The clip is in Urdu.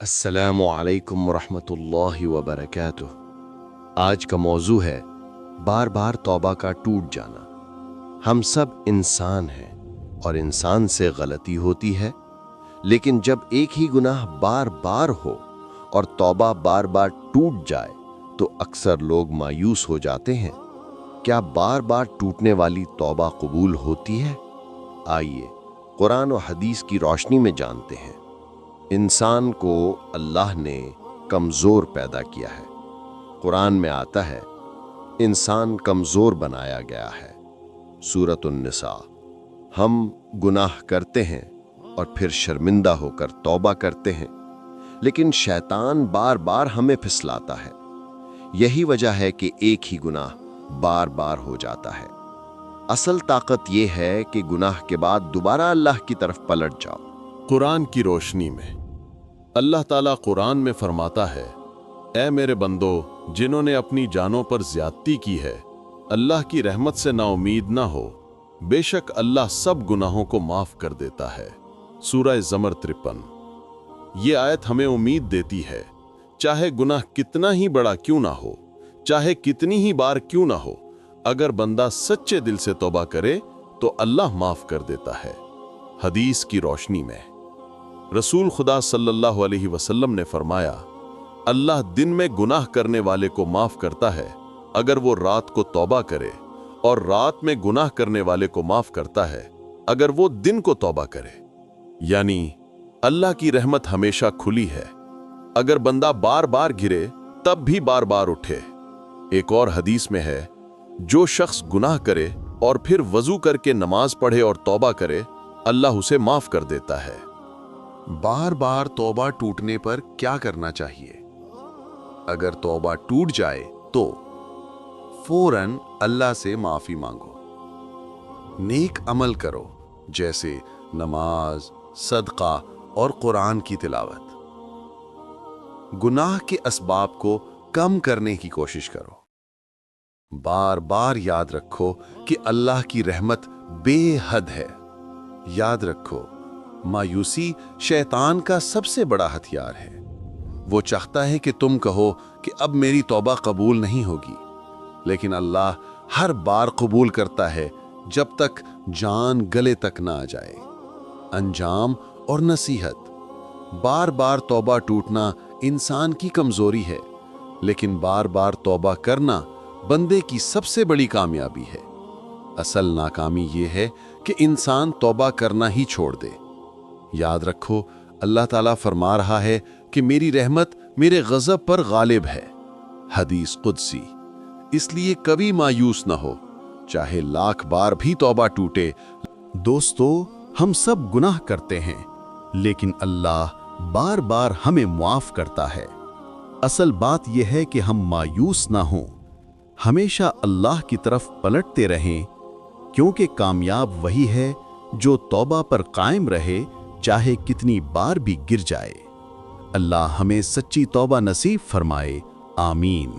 السلام علیکم ورحمۃ اللہ وبرکاتہ۔ آج کا موضوع ہے بار بار توبہ کا ٹوٹ جانا۔ ہم سب انسان ہیں اور انسان سے غلطی ہوتی ہے، لیکن جب ایک ہی گناہ بار بار ہو اور توبہ بار بار ٹوٹ جائے تو اکثر لوگ مایوس ہو جاتے ہیں۔ کیا بار بار ٹوٹنے والی توبہ قبول ہوتی ہے؟ آئیے قرآن و حدیث کی روشنی میں جانتے ہیں۔ انسان کو اللہ نے کمزور پیدا کیا ہے۔ قرآن میں آتا ہے انسان کمزور بنایا گیا ہے۔ سورۃ النساء۔ ہم گناہ کرتے ہیں اور پھر شرمندہ ہو کر توبہ کرتے ہیں، لیکن شیطان بار بار ہمیں پھسلاتا ہے۔ یہی وجہ ہے کہ ایک ہی گناہ بار بار ہو جاتا ہے۔ اصل طاقت یہ ہے کہ گناہ کے بعد دوبارہ اللہ کی طرف پلٹ جاؤ۔ قرآن کی روشنی میں اللہ تعالیٰ قرآن میں فرماتا ہے، اے میرے بندو جنہوں نے اپنی جانوں پر زیادتی کی ہے، اللہ کی رحمت سے نا امید نہ ہو، بے شک اللہ سب گناہوں کو معاف کر دیتا ہے۔ سورہ زمر 53۔ یہ آیت ہمیں امید دیتی ہے، چاہے گناہ کتنا ہی بڑا کیوں نہ ہو، چاہے کتنی ہی بار کیوں نہ ہو، اگر بندہ سچے دل سے توبہ کرے تو اللہ معاف کر دیتا ہے۔ حدیث کی روشنی میں رسول خدا صلی اللہ علیہ وسلم نے فرمایا، اللہ دن میں گناہ کرنے والے کو معاف کرتا ہے اگر وہ رات کو توبہ کرے، اور رات میں گناہ کرنے والے کو معاف کرتا ہے اگر وہ دن کو توبہ کرے۔ یعنی اللہ کی رحمت ہمیشہ کھلی ہے، اگر بندہ بار بار گرے تب بھی بار بار اٹھے۔ ایک اور حدیث میں ہے، جو شخص گناہ کرے اور پھر وضو کر کے نماز پڑھے اور توبہ کرے، اللہ اسے معاف کر دیتا ہے۔ بار بار توبہ ٹوٹنے پر کیا کرنا چاہیے؟ اگر توبہ ٹوٹ جائے تو فوراً اللہ سے معافی مانگو، نیک عمل کرو جیسے نماز، صدقہ اور قرآن کی تلاوت۔ گناہ کے اسباب کو کم کرنے کی کوشش کرو۔ بار بار یاد رکھو کہ اللہ کی رحمت بے حد ہے۔ یاد رکھو، مایوسی شیطان کا سب سے بڑا ہتھیار ہے۔ وہ چاہتا ہے کہ تم کہو کہ اب میری توبہ قبول نہیں ہوگی، لیکن اللہ ہر بار قبول کرتا ہے جب تک جان گلے تک نہ آ جائے۔ انجام اور نصیحت: بار بار توبہ ٹوٹنا انسان کی کمزوری ہے، لیکن بار بار توبہ کرنا بندے کی سب سے بڑی کامیابی ہے۔ اصل ناکامی یہ ہے کہ انسان توبہ کرنا ہی چھوڑ دے۔ یاد رکھو، اللہ تعالیٰ فرما رہا ہے کہ میری رحمت میرے غضب پر غالب ہے۔ حدیث قدسی۔ اس لیے کبھی مایوس نہ ہو، چاہے لاکھ بار بھی توبہ ٹوٹے۔ دوستو، ہم سب گناہ کرتے ہیں، لیکن اللہ بار بار ہمیں معاف کرتا ہے۔ اصل بات یہ ہے کہ ہم مایوس نہ ہوں، ہمیشہ اللہ کی طرف پلٹتے رہیں، کیونکہ کامیاب وہی ہے جو توبہ پر قائم رہے، چاہے کتنی بار بھی گر جائے۔ اللہ ہمیں سچی توبہ نصیب فرمائے، آمین۔